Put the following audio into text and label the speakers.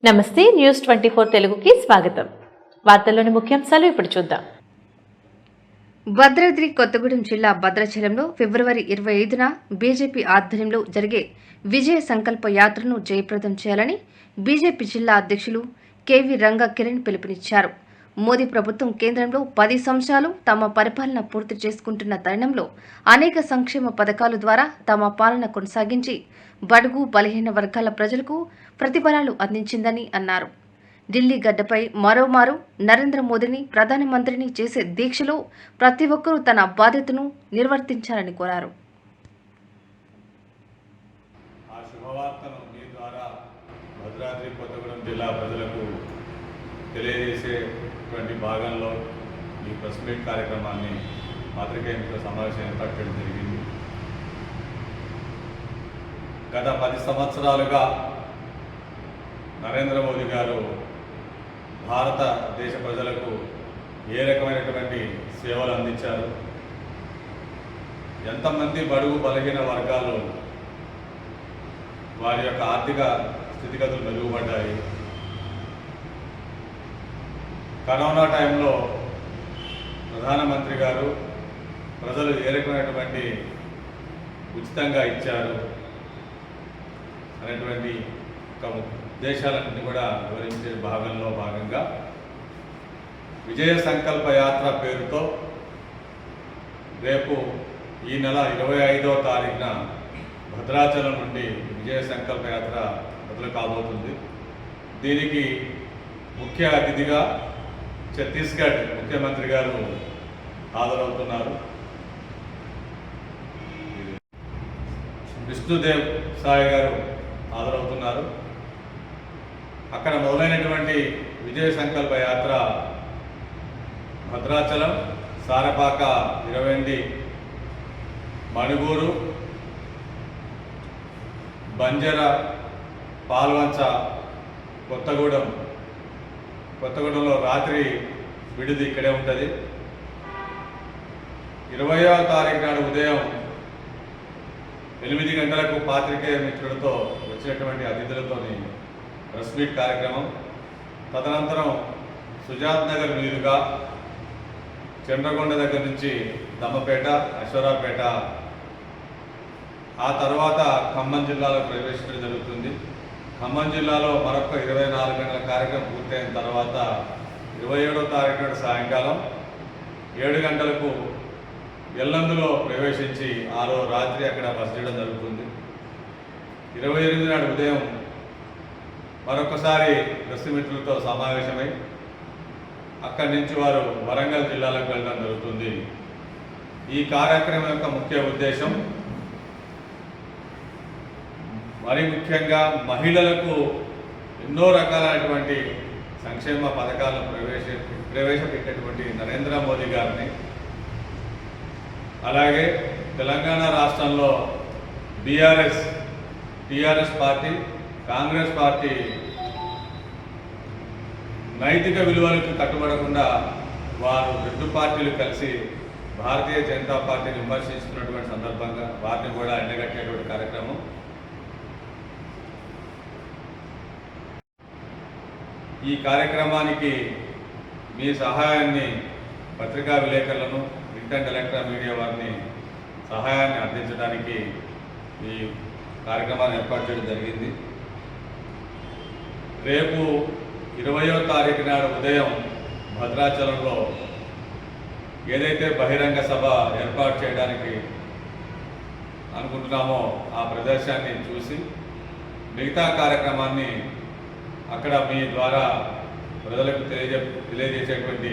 Speaker 1: నమస్తే న్యూస్ 24 తెలుగుకి స్వాగతం. వార్తల్లోని ముఖ్యాంశాలు ఇప్పుడు చూద్దాం.
Speaker 2: భద్రాద్రి కొత్తగూడెం జిల్లా భద్రాచలంలో ఫిబ్రవరి 25న బీజేపీ ఆధ్వర్యంలో జరిగే విజయ సంకల్ప యాత్రను జయప్రదం చేయాలని బీజేపీ జిల్లా అధ్యక్షులు కేవీ రంగా కిరణ్ పిలుపునిచ్చారు. మోదీ ప్రభుత్వం కేంద్రంలో 10 సంవత్సరాలు తమ పరిపాలన పూర్తి చేసుకుంటున్న తరుణంలో అనేక సంక్షేమ పథకాల ద్వారా తమ పాలన కొనసాగించి బడుగు బలహీన వర్గాల ప్రజలకు ప్రతిఫలాలు అందించిందని అన్నారు. ఢిల్లీ గడ్డపై మరోమారు నరేంద్ర మోదీని ప్రధానమంత్రిని చేసే దీక్షలో ప్రతి ఒక్కరూ తన బాధ్యతను నిర్వర్తించాలని కోరారు.
Speaker 3: ఆ శుభవార్తను మీ ద్వారా భద్రాద్రి కొత్తగూడెం జిల్లా ప్రజలకు తెలియజేసేటువంటి భాగంలో ఈ ప్రెస్ మీట్ కార్యక్రమాన్ని పాత్రికేయులతో సమావేశం ఏర్పాటు చేయడం జరిగింది. గత 10 సంవత్సరాలుగా నరేంద్ర మోదీ గారు భారతదేశ ప్రజలకు ఏ రకమైనటువంటి సేవలు అందించారు, ఎంతమంది బడుగు బలహీన వర్గాలు వారి యొక్క ఆర్థిక స్థితిగతులు మెరుగుపడ్డాయి, కరోనా టైంలో ప్రధానమంత్రి గారు ప్రజలు ఏ రకమైనటువంటి ఉచితంగా ఇచ్చారు అనేటువంటి ఒక ఉద్దేశాలన్నీ కూడా వివరించే భాగంగా విజయ సంకల్ప యాత్ర పేరుతో రేపు ఈ నెల 25వ తారీఖున భద్రాచలం నుండి విజయ సంకల్ప యాత్ర మొదలు కాబోతుంది. దీనికి ముఖ్య అతిథిగా ఛత్తీస్గఢ్ ముఖ్యమంత్రి గారు హాజరవుతున్నారు. విష్ణుదేవ్ సాయి గారు హాజరవుతున్నారు. అక్కడ మొదలైనటువంటి విజయ సంకల్ప యాత్ర భద్రాచలం, సారపాక, ఇరవెండి, మణుగూరు, బంజర, పాల్వంచ, కొత్తగూడెంలో రాత్రి విడిది ఇక్కడే ఉంటుంది. 20వ తారీఖు నాడు ఉదయం 8 గంటలకు పాత్రికేయ మిత్రులతో వచ్చినటువంటి అతిథులతో ప్రెస్ మీట్ కార్యక్రమం. తదనంతరం సుజాత్ నగర్ మీదుగా చంద్రగొండ దగ్గర నుంచి దమ్మపేట, అశ్వరాపేట, ఆ తర్వాత ఖమ్మం జిల్లాలో ప్రవేశించడం జరుగుతుంది. ఖమ్మం జిల్లాలో మరొక 24 గంటల కార్యక్రమం పూర్తయిన తర్వాత 27వ తారీఖు నాడు సాయంకాలం 7 గంటలకు ఎల్లందులో ప్రవేశించి రాత్రి అక్కడ బస చేయడం జరుగుతుంది. 28 నాడు ఉదయం మరొకసారి ప్రెస్ మిత్రులతో సమావేశమై అక్కడి నుంచి వారు వరంగల్ జిల్లాలకు వెళ్ళడం జరుగుతుంది. ఈ కార్యక్రమం యొక్క ముఖ్య ఉద్దేశం మరి ముఖ్యంగా మహిళలకు ఎన్నో రకాలైనటువంటి సంక్షేమ పథకాలను ప్రవేశపెట్టినటువంటి నరేంద్ర మోదీ గారిని, అలాగే తెలంగాణ రాష్ట్రంలో టీఆర్ఎస్ పార్టీ, కాంగ్రెస్ పార్టీ నైతిక విలువలకు కట్టుబడకుండా వారు 2 పార్టీలు కలిసి భారతీయ జనతా పార్టీని విమర్శిస్తున్నటువంటి సందర్భంగా వారిని కూడా ఎండగట్టేటువంటి కార్యక్రమం. ఈ కార్యక్రమానికి మీ సహాయాన్ని పత్రికా విలేకరులను, ప్రింట్ అండ్ ఎలక్ట్రానిక్ మీడియా వారిని సహాయాన్ని అందించడానికి ఈ కార్యక్రమాన్ని ఏర్పాటు చేయడం జరిగింది. రేపు 20వ తారీఖు నాడు ఉదయం భద్రాచలంలో ఏదైతే బహిరంగ సభ ఏర్పాటు చేయడానికి అనుకుంటున్నామో ఆ ప్రదేశాన్ని చూసి మిగతా కార్యక్రమాన్ని అక్కడ మీ ద్వారా ప్రజలకు తెలియజేసేటువంటి